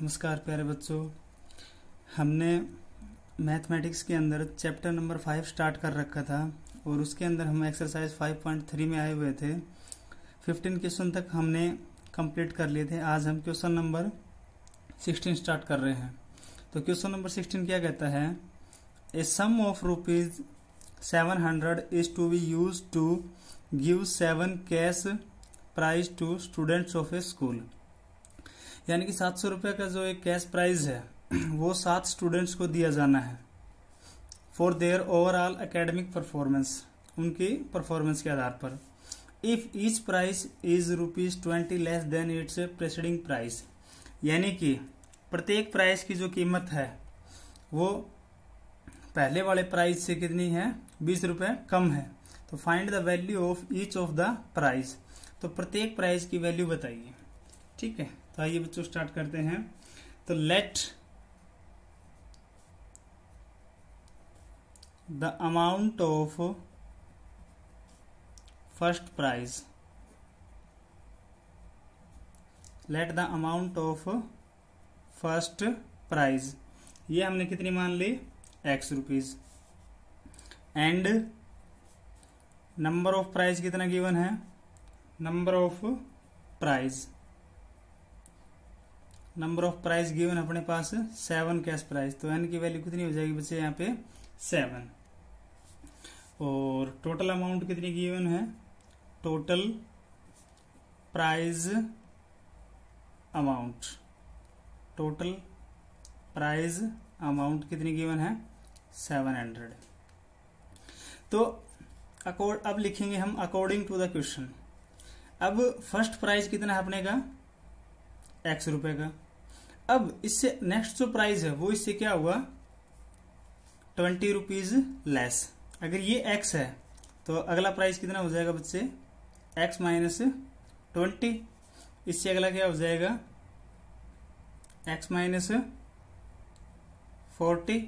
नमस्कार प्यारे बच्चों। हमने मैथमेटिक्स के अंदर चैप्टर नंबर 5 स्टार्ट कर रखा था और उसके अंदर हम एक्सरसाइज 5.3 में आए हुए थे। 15 क्वेश्चन तक हमने कंप्लीट कर लिए थे। आज हम क्वेश्चन नंबर 16 स्टार्ट कर रहे हैं। तो क्वेश्चन नंबर 16 क्या कहता है? A sum of ₹700 is to be used to give 7 cash prize to students of a school. यानी कि 700 रुपये का जो एक कैश प्राइज है वो 7 स्टूडेंट्स को दिया जाना है for their overall academic performance, उनकी परफॉर्मेंस के आधार पर। If each price is ₹20 less than it's presiding price, यानी कि प्रत्येक प्राइस की जो कीमत है वो पहले वाले प्राइस से कितनी है? 20 रुपये कम है। तो find the value of each of the price, तो प्रत्येक प्राइस की वैल्यू बताइए। ठीक है, तो आइए बच्चों स्टार्ट करते हैं। तो let the amount of first prize, let the amount of first prize, ये हमने कितनी मान ली? X rupees. And number of prize कितना गिवन है? Number of prize, number of prize given अपने पास 7 कैश प्राइज। तो n की वैल्यू कितनी हो जाएगी बच्चे? यहाँ पे 7। और टोटल अमाउंट कितनी गिवन है? Total prize amount, total prize amount कितनी गिवन है? 700। तो अब लिखेंगे हम अकॉर्डिंग टू द क्वेश्चन। अब फर्स्ट प्राइज कितना है अपने का? X रुपए का। अब इससे नेक्स्ट जो प्राइस है वो इससे क्या हुआ? 20 रुपीज लेस। अगर ये X है तो अगला प्राइस कितना हो जाएगा बच्चे? X minus 20। इससे अगला क्या हो जाएगा? X minus 40।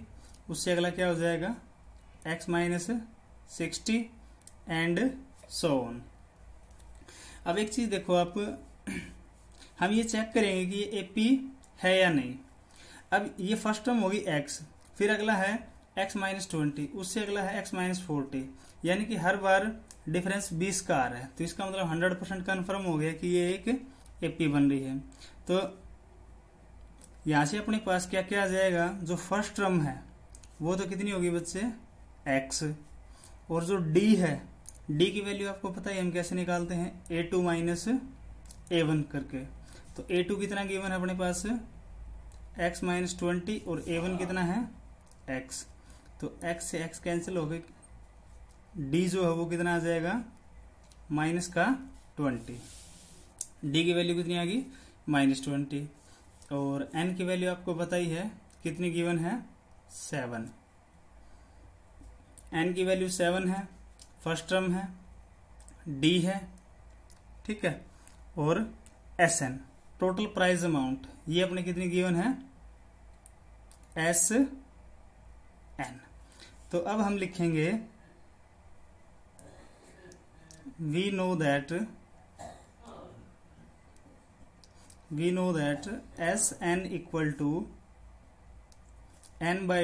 उससे अगला क्या हो जाएगा? X minus 60 and so on. अब एक चीज देखो आप, हम ये चेक करेंगे कि ये AP है या नहीं। अब ये फर्स्ट टर्म होगी X, फिर अगला है X माइनस 20, उससे अगला है X माइनस 40, यानी कि हर बार डिफरेंस 20 का आ रहा है। तो इसका मतलब 100% कन्फर्म हो गया कि ये एक AP बन रही है। तो यहां से अपने पास क्या क्या आ जाएगा? जो फर्स्ट टर्म है वो तो कितनी होगी बच्चे? X। और जो D है, D की वैल्यू आपको पता है हम कैसे निकालते हैं? A2 माइनस A1 करके। तो A2 कितना गिवन है अपने पास? X माइनस 20 और A1 कितना है? X। तो X से X कैंसिल हो गई। D जो है वो कितना आ जाएगा? माइनस का 20। D की वैल्यू कितनी आ गई? माइनस 20। और N की वैल्यू आपको पता ही है कितनी गिवन है? 7। N की वैल्यू 7 है, फर्स्ट टर्म है, D है, ठीक है, और SN टोटल प्राइस अमाउंट, ये अपने कितनी गिवन है? SN। तो अब हम लिखेंगे we know that SN equal to n by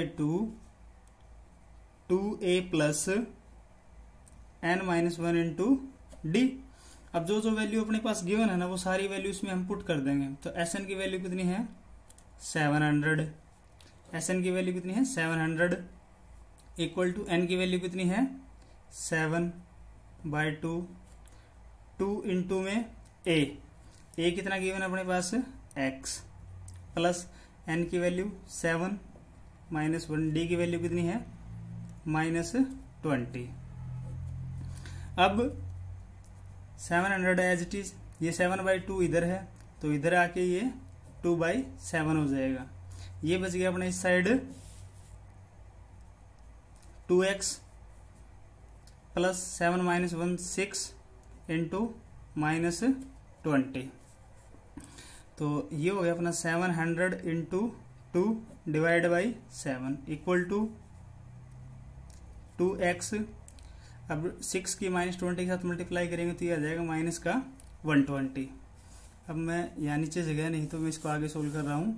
2a plus n minus 1 into D। अब जो जो वैल्यू अपने पास गिवन है ना वो सारी वैल्यू इसमें हम पुट कर देंगे। तो SN की वैल्यू कितनी है? 700। SN की वैल्यू कितनी है? 700 इक्वल टू N की वैल्यू कितनी है? 7 बाई 2, 2 इंटू में A कितना गिवन है अपने पास? X प्लस N की वैल्यू 7 माइनस 1, D की वैल्यू कितनी है? माइनस 20। अब 700 एज इट इज, ये 7 बाई 2 इधर है तो इधर आके ये 2 बाई 7 हो जाएगा। ये बच गया अपने इस side 2x plus 7 minus 1 6 into minus 20। तो ये हो गया अपना 700 into 2 divide by 7 equal to 2x। अब 6 की -20 के साथ मल्टीप्लाई करेंगे तो ये आ जाएगा -120। अब मैं यहाँ नीचे जगह नहीं तो मैं इसको आगे सोल्व कर रहा हूँ।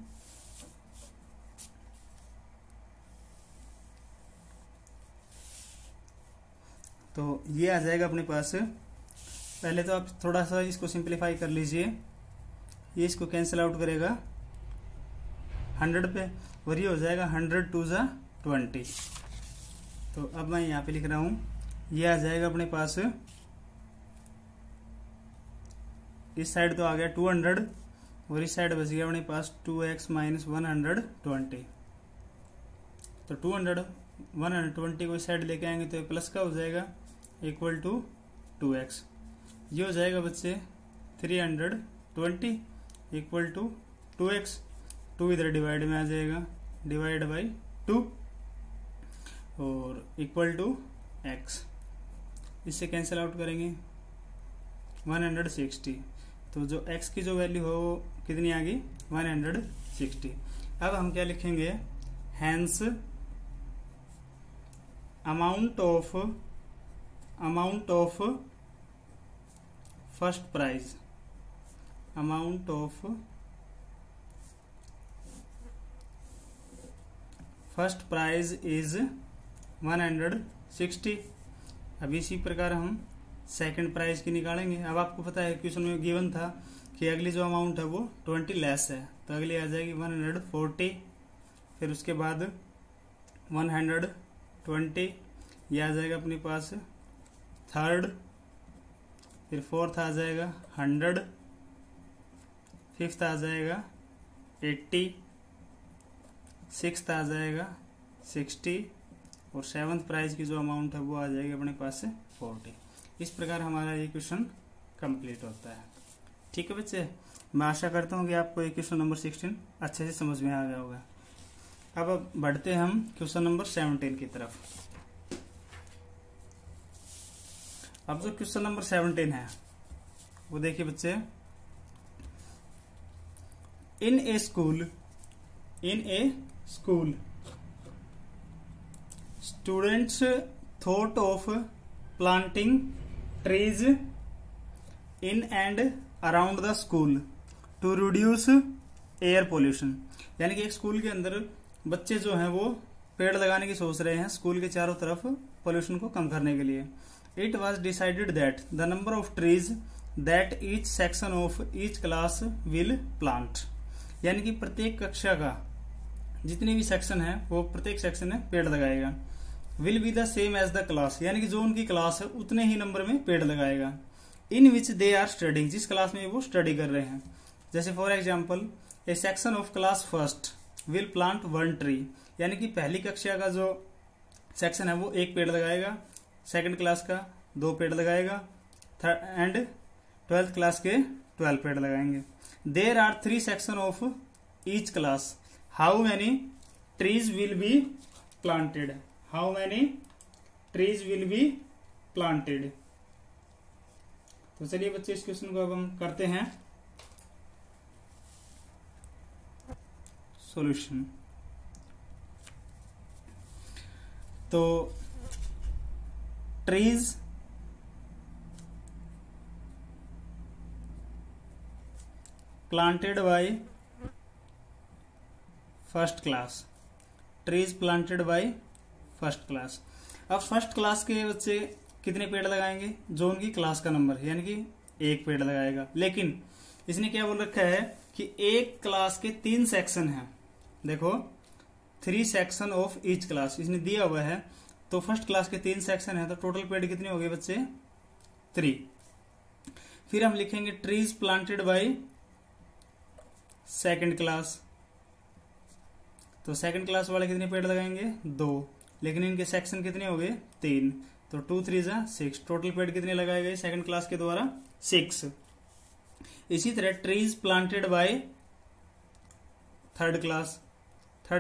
तो ये आ जाएगा अपने पास। पहले तो आप थोड़ा सा इसको सिंप्लीफाई कर लीजिए, ये इसको कैंसिल आउट करेगा 100 पे, और ये हो जाएगा 100 2 ज़ा 20। तो अब मैं यहाँ पे लिख रहा हूँ, ये आ जाएगा अपने पास, इस साइड तो आ गया 200 और इस साइड बच गया अपने पास 2x माइनस 120। तो 200 120 को इस साइड लेके आएंगे तो प्लस का हो जाएगा इक्वल टू 2x। ये हो जाएगा बच्चे 320 इक्वल टू 2x। 2 इधर डिवाइड में आ जाएगा, डिवाइड बाई 2 और इक्वल टू x। इससे कैंसिल आउट करेंगे 160। तो जो x की जो वैल्यू हो वो कितनी आ गई 160। अब हम क्या लिखेंगे, hence amount of first prize, amount of first prize is 160। अब इसी प्रकार हम सेकंड प्राइज की निकालेंगे। अब आपको पता है क्वेश्चन में गिवन था कि अगली जो अमाउंट है वो 20 लेस है, तो अगली आ जाएगी 140, फिर उसके बाद 120, ये आ जाएगा अपने पास थर्ड, फिर फोर्थ आ जाएगा 100, फिफ्थ आ जाएगा 80, सिक्स्थ आ जाएगा 60 और सेवन्थ प्राइज की जो अमाउंट है वो आ जाएगी अपने पास 40। इस प्रकार हमारा ये क्वेश्चन कंप्लीट होता है। ठीक है बच्चे, मैं आशा करता हूँ कि आपको ये क्वेश्चन नंबर 16 अच्छे से समझ में आ गया होगा। अब बढ़ते हैं हम क्वेश्चन नंबर 17 की तरफ। अब जो क्वेश्चन नंबर 17 है वो देखिए बच्चे, in a school students thought of planting trees in and around the school to reduce air pollution. यानी कि एक स्कूल के अंदर बच्चे जो हैं वो पेड़ लगाने की सोच रहे हैं स्कूल के चारों तरफ पोल्यूशन को कम करने के लिए। It was decided that the number of trees that each section of each class will plant. यानी कि प्रत्येक कक्षा का जितनी भी सेक्शन है वो प्रत्येक सेक्शन में पेड़ लगाएगा। Will be the same as the class, यानी कि जो उनकी क्लास है उतने ही नंबर में पेड़ लगाएगा। इन विच दे आर स्टडिंग, जिस क्लास में वो स्टडी कर रहे हैं। जैसे for example A section of class first will plant 1 tree, यानी कि पहली कक्षा का जो सेक्शन है वो 1 पेड़ लगाएगा, सेकंड क्लास का 2 पेड़ लगाएगा, एंड 12th क्लास के 12 पेड़ लगाएंगे। There are 3 section of each class, how many trees will be planted, how many trees will be planted. तो चलिए बच्चे इस क्वेश्चन को अब हम करते हैं सॉल्यूशन। तो trees planted by first class, trees planted by first class. अब फर्स्ट क्लास के बच्चे कितने पेड़ लगाएंगे, जो उनकी क्लास का नंबर है, यानी कि 1 पेड़ लगाएगा। लेकिन इसने क्या बोल रखा है कि एक क्लास के 3 सेक्शन हैं। देखो 3 सेक्शन ऑफ ईच क्लास इसने दिया हुआ है, तो फर्स्ट क्लास के 3 सेक्शन है, तो टोटल पेड़ कितने हो गए बच्चे 3। फिर हम लिखेंगे trees planted by second class, तो सेकंड क्लास वाले कितने पेड़ लगाएंगे 2, लेकिन इनके सेक्शन कितने हो गए 3, तो 2 3 6, टोटल पेड़ कितने लगाए गए सेकंड क्लास के द्वारा 6। इसी तरह trees planted by third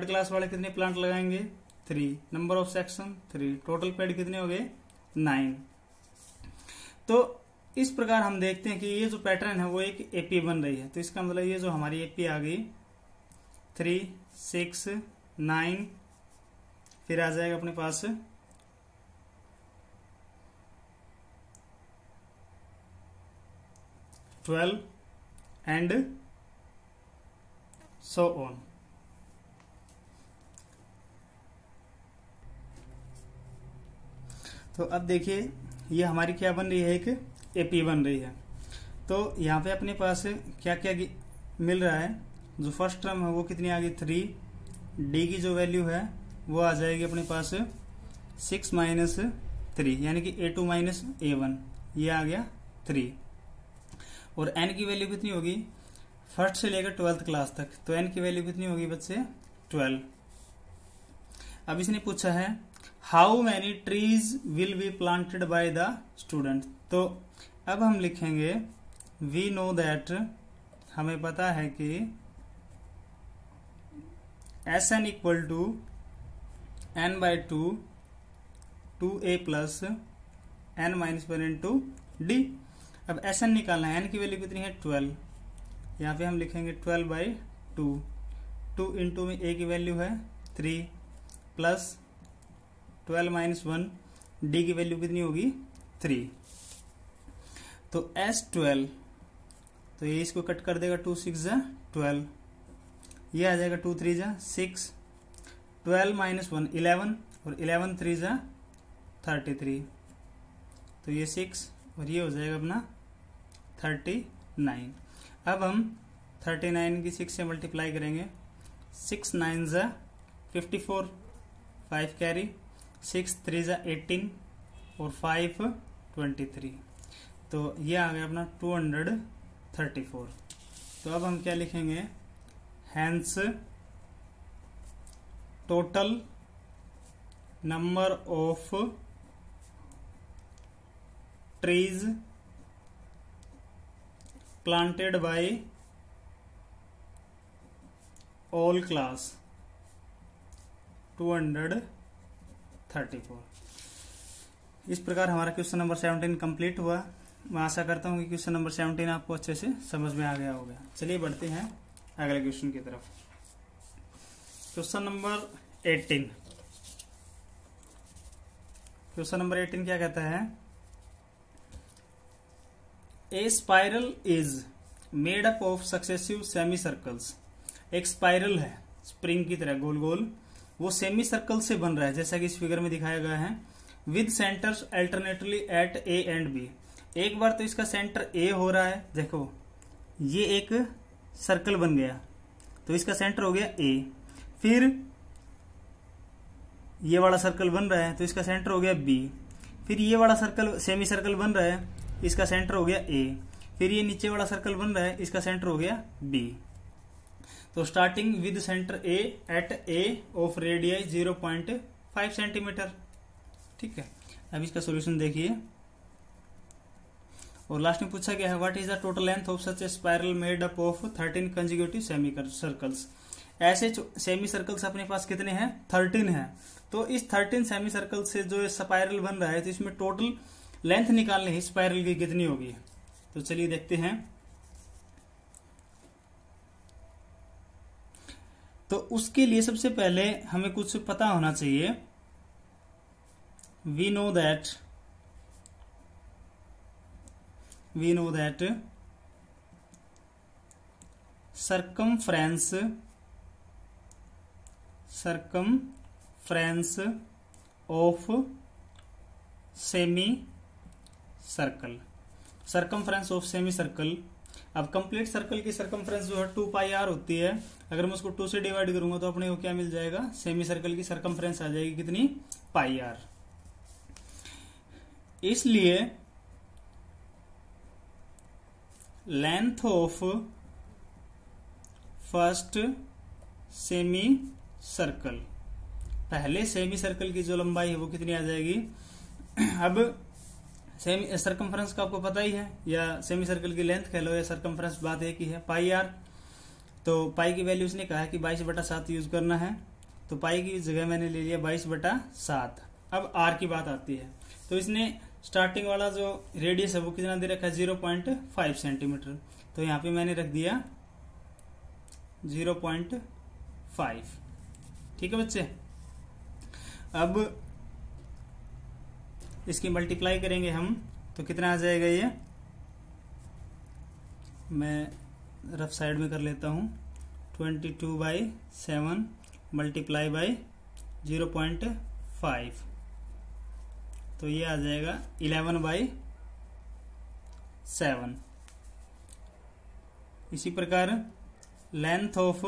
class वाले कितने प्लांट लगाएंगे 3, नंबर ऑफ सेक्शन 3, टोटल पेड़ कितने हो गए 9। तो इस प्रकार हम देखते हैं कि ये जो पैटर्न है वो एक एपी बन रही है। तो इसका मतलब ये जो हमारी एपी आ गई 3 6 9, फिर आ जाएगा अपने पास 12 एंड सो ऑन। तो अब देखिए ये हमारी क्या बन रही है, एक एपी बन रही है। तो यहाँ पे अपने पास क्या क्या मिल रहा है, जो फर्स्ट टर्म है वो कितनी आ गई 3, डी की जो वैल्यू है वो आ जाएगी अपने पास 6 माइनस 3 यानी कि A2 माइनस A1, ये आ गया 3। और n की वैल्यू कितनी होगी फर्स्ट से लेकर 12th क्लास तक, तो n की वैल्यू कितनी होगी बच्चे 12। अब इसने पूछा है how many trees will be planted by the student. तो अब हम लिखेंगे वी नो दैट, हमें पता है कि Sn equal to n/2 2a plus n minus 1 into D. अब Sn निकालना है, n की वैल्यू कितनी है 12, यहाँ पे हम लिखेंगे 12/2, 2 इंटू में a की वैल्यू है 3 प्लस 12 माइनस 1, डी की वैल्यू कितनी होगी 3। तो S12, तो ये इसको कट कर देगा, 2 6 जा 12, ये आ जाएगा 2 3 जा 6, 12 माइनस 1 11 और 11 3 जा 33, तो ये 6 और ये हो जाएगा अपना 39। अब हम 39 की 6 से मल्टीप्लाई करेंगे, 6 9 जा 54, 5 कैरी, 6 3 जा 18 और 5 23, तो ये आ गया अपना 234। तो अब हम क्या लिखेंगे, hence total number of trees planted by all class 234। इस प्रकार हमारा क्वेश्चन नंबर 17 कंप्लीट हुआ। मैं आशा करता हूँ कि क्वेश्चन नंबर 17 आपको अच्छे से समझ में आ गया होगा। चलिए बढ़ते हैं अगले क्वेश्चन की तरफ। Question number 18। क्वेश्चन नंबर 18 क्या कहता है, a spiral is made up of successive semi circles. एक स्पाइरल है स्प्रिंग की तरह गोल गोल, वो सेमी सर्कल से बन रहा है जैसा कि इस फिगर में दिखाया गया है, with centres alternately at A and B. एक बार तो इसका सेंटर ए हो रहा है, देखो ये एक सर्कल बन गया तो इसका सेंटर हो गया ए, फिर ये वाला सर्कल बन रहा है तो इसका सेंटर हो गया बी, फिर ये वाला सर्कल सेमी सर्कल बन रहा है इसका सेंटर हो गया ए, फिर ये नीचे वाला सर्कल बन रहा है इसका सेंटर हो गया बी। तो starting with centre A at A of radius 0.5 centimetre. ठीक है, अब इसका सॉल्यूशन देखिए। और लास्ट में पूछा गया है what is the total length of such A spiral made up of 13 consecutive semi circles. ऐसे सेमी सर्कल्स अपने पास कितने हैं 13 हैं। तो इस 13 सेमी सर्कल से जो स्पाइरल बन रहा है तो इसमें टोटल लेंथ निकालने है स्पाइरल की कितनी होगी। तो चलिए देखते हैं। तो उसके लिए सबसे पहले हमें कुछ पता होना चाहिए। We know that circumference of semi circle, circumference of semi circle. अब कंप्लीट सर्कल की सर्कमफ्रेंस जो है 2πr होती है, अगर मैं उसको 2 से डिवाइड करूंगा तो अपने को क्या मिल जाएगा, सेमी सर्कल की सर्कमफ्रेंस आ जाएगी कितनी πr। इसलिए length of first semi circle, पहले सेमी सर्कल की जो लंबाई है वो कितनी आ जाएगी। अब सेमी सर्कमफ्रेंस का आपको पता ही है, या सेमी सर्कल की लेंथ कह लो या सर्कमफ्रेंस, बात एक ही है πr। तो पाई की वैल्यू उसने कहा है कि 22/7 यूज करना है, तो पाई की जगह मैंने ले लिया 22/7। अब r की बात आती है, तो इसने स्टार्टिंग वाला जो रेडियस है वो कितना दे रखा है 0.5 सेंटीमीटर, तो यहाँ पे मैंने रख दिया 0.5। ठीक है बच्चे, अब इसकी मल्टीप्लाई करेंगे हम तो कितना आ जाएगा, ये मैं रफ साइड में कर लेता हूं, 22/7 मल्टीप्लाई बाय 0.5, तो ये आ जाएगा 11/7। इसी प्रकार length of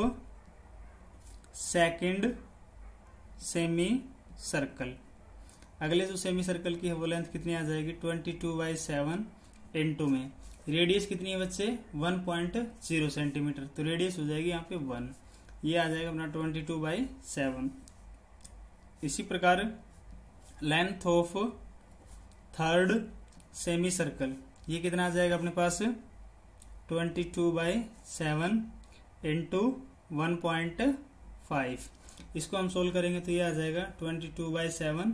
second semi circle, अगले जो सेमी सर्कल की है वो लेंथ कितनी आ जाएगी 22/7 इंटू में रेडियस कितनी है बच्चे 1.0 सेंटीमीटर, तो रेडियस हो जाएगी यहाँ पे 1, ये आ जाएगा अपना 22/7। इसी प्रकार length of third semi circle, ये कितना आ जाएगा अपने पास 22/7 इंटू 1.5। इसको हम सोल्व करेंगे तो ये आ जाएगा 22/7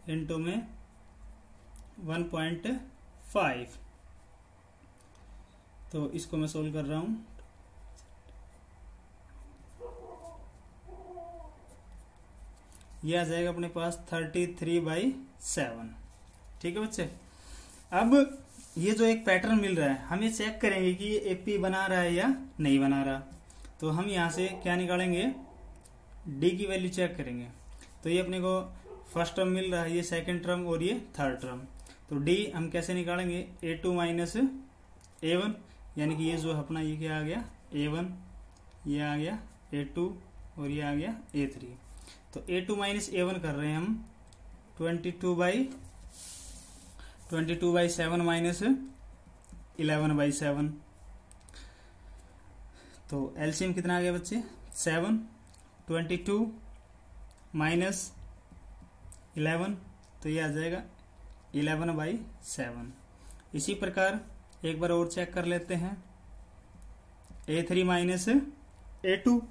इंटू में 1.5। तो इसको मैं सोल्व कर रहा हूं, ये आ जाएगा अपने पास 33/7। ठीक है बच्चे। अब ये जो एक पैटर्न मिल रहा है, हम ये चेक करेंगे कि ये एपी बना रहा है या नहीं बना रहा। तो हम यहां से क्या निकालेंगे, डी की वैल्यू चेक करेंगे। तो ये अपने को फर्स्ट टर्म मिल रहा है, ये सेकंड टर्म और ये थर्ड टर्म। तो डी हम कैसे निकालेंगे, A2 माइनस A1, यानी कि ये जो अपना ये क्या आ गया A1, ये आ गया A2 और ये आ गया A3। तो A2 माइनस A1 कर रहे हैं हम 22/7 माइनस 11/7। तो एलसीएम कितना आ गया बच्चे 7, 22 माइनस 11, तो ये आ जाएगा 11/7। इसी प्रकार एक बार और चेक कर लेते हैं, A3 माइनस A2,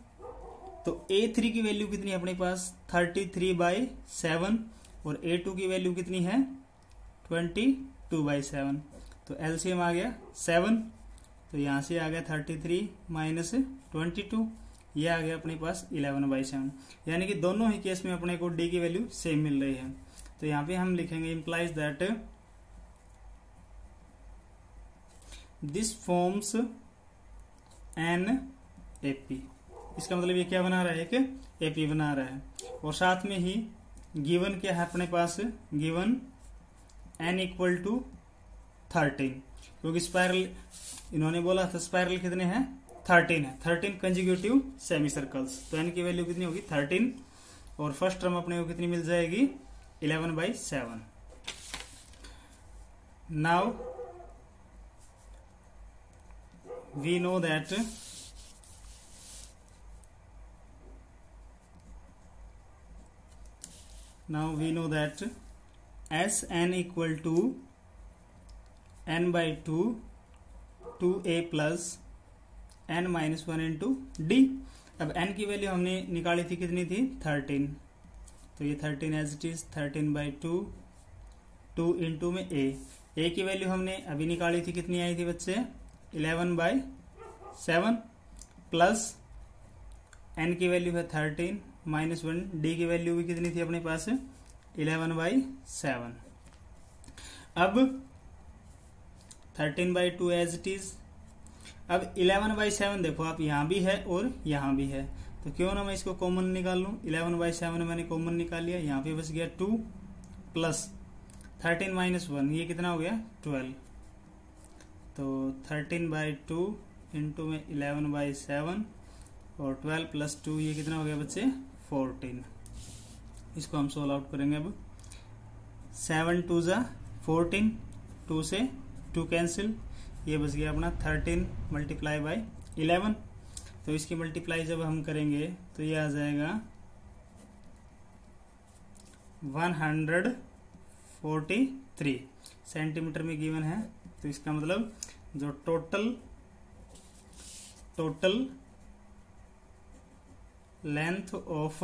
तो A3 की वैल्यू कितनी है अपने पास 33/7 और A2 की वैल्यू कितनी है 22/7। तो एलसीएम आ गया 7, तो यहां से आ गया 33 माइनस 22, ये आ गया अपने पास 11/7। यानी कि दोनों ही केस में अपने को डी की वैल्यू सेम मिल रही है। तो यहाँ पे हम लिखेंगे implies that this forms an AP. इसका मतलब ये क्या बना रहा है, एक एपी बना रहा है। और साथ में ही गिवन क्या है अपने पास, गिवन एन इक्वल टू 13, क्योंकि स्पाइरल इन्होंने बोला था स्पाइरल कितने हैं 13 है, 13 कंजिक्यूटिव सेमी सर्कल्स। तो एन की वैल्यू कितनी होगी 13 और फर्स्ट टर्म अपने को कितनी मिल जाएगी 11/7। Now we know that Sn equal to n/2 2a plus n minus 1 into d। अब n की वैल्यू हमने निकाली थी कितनी थी 13, तो ये 13 एज इट इज 13/2 2 इंटू में a की वैल्यू हमने अभी निकाली थी, कितनी आई थी बच्चे 11/7 प्लस n की वैल्यू है 13 माइनस 1, d की वैल्यू भी कितनी थी अपने पास 11/7। अब 13/2 एज इट इज। अब 11/7 देखो आप यहाँ भी है और यहाँ भी है, तो क्यों ना मैं इसको कॉमन निकाल लूं। 11/7 मैंने कॉमन निकाल लिया, यहाँ पे बच गया 2 प्लस 13 माइनस 1, ये कितना हो गया 12। तो 13/2 इंटू में 11/7 और 12 प्लस 2, ये कितना हो गया बच्चे 14। इसको हम सोल्व आउट करेंगे। अब 7 2 जा 14, 2 से 2 कैंसिल, ये बच गया अपना 13 मल्टीप्लाई बाय 11। तो इसकी मल्टीप्लाई जब हम करेंगे तो ये आ जाएगा 143 सेंटीमीटर में गिवन है। तो इसका मतलब जो टोटल लेंथ ऑफ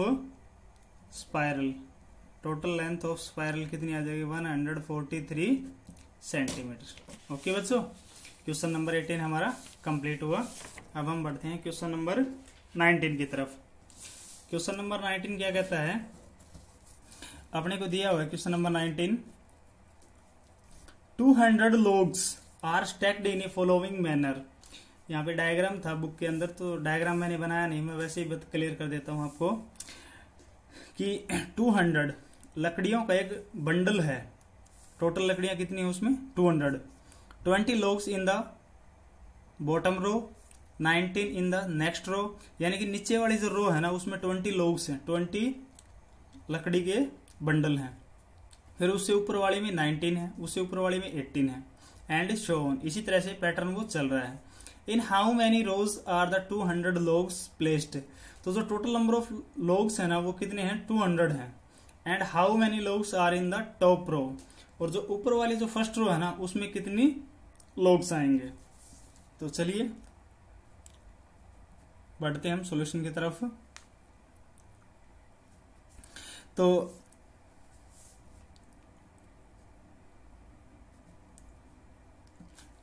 स्पाइरल, कितनी आ जाएगी 143 सेंटीमीटर। ओके बच्चों, क्वेश्चन नंबर 18 हमारा कंप्लीट हुआ। अब हम बढ़ते हैं क्वेश्चन नंबर 19 की तरफ। क्वेश्चन नंबर 19 क्या कहता है, अपने को दिया हुआ है question number 19, 200 logs are stacked in a following manner. यहाँ पे डायग्राम था बुक के अंदर, तो डायग्राम मैंने बनाया नहीं, मैं वैसे ही क्लियर कर देता हूँ आपको कि 200 लकड़ियों का एक बंडल है, टोटल लकड़ियां कितनी है उसमें 200। 20 logs in the bottom row, 19 in the next row, यानी कि नीचे वाली जो रो है ना उसमें 20 logs हैं, 20 लकड़ी के बंडल हैं। फिर उससे ऊपर वाली में 19 है, उससे ऊपर वाली में 18 है, एंड सो ऑन। इसी तरह से पैटर्न वो चल रहा है। In how many rows are the 200 logs placed, तो जो टोटल नंबर ऑफ logs है ना वो कितने हैं 200 हैं। And how many logs are in the top row, और जो ऊपर वाली जो फर्स्ट रो है ना उसमें कितनी logs आएंगे। तो चलिए बढ़ते हैं हम सॉल्यूशन की तरफ। तो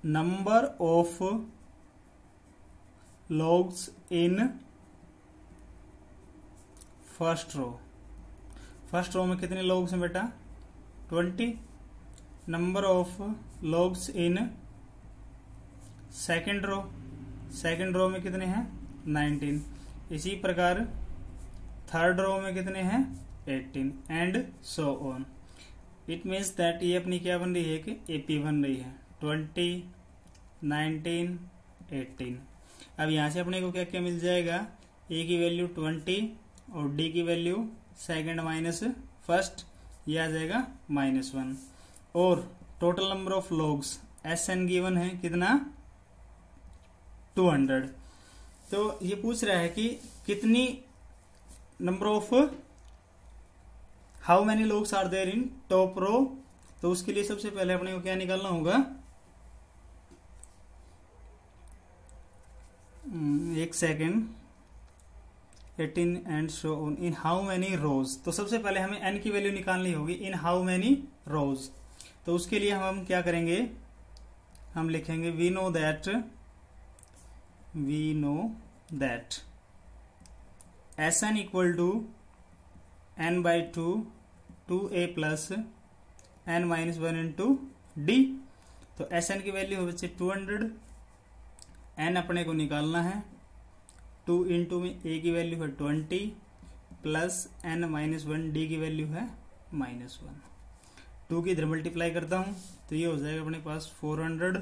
number of logs in first row, first row में कितने logs हैं बेटा 20। Number of logs in second row, second row में कितने हैं 19। इसी प्रकार थर्ड रो में कितने हैं 18, and so on. It means that ये अपनी क्या बन रही है कि एपी बन रही है 20, 19, 18। अब यहां से अपने को क्या क्या मिल जाएगा, ए की वैल्यू 20 और डी की वैल्यू सेकेंड माइनस फर्स्ट, ये आ जाएगा -1। और total number of logs S N given है कितना 200। तो ये पूछ रहा है कि कितनी number of how many logs are there in top row. तो उसके लिए सबसे पहले अपने को क्या निकालना होगा, एक second, 18 and so on. In how many रोज, तो सबसे पहले हमें एन की वैल्यू निकालनी होगी इन हाउ मैनी रोज। तो उसके लिए हम क्या करेंगे, हम लिखेंगे we know that S N equal to N by 2a plus n minus 1 into D. तो एस एन की वैल्यू हो बच्चे 200, n अपने को निकालना है, 2 इंटू में a की वैल्यू है 20 प्लस n माइनस 1, डी की वैल्यू है -1। 2 की इधर मल्टीप्लाई करता हूं तो ये हो जाएगा अपने पास 400,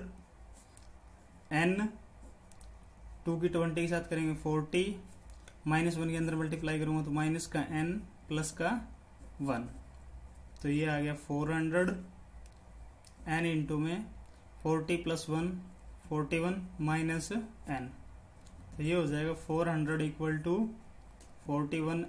n 2 की 20 के साथ करेंगे 40, -1 के अंदर मल्टीप्लाई करूंगा तो माइनस का n प्लस का 1, तो ये आ गया 400, n इंटू में 40 प्लस 1 41 माइनस n, तो ये हो जाएगा 400 इक्वल टू 41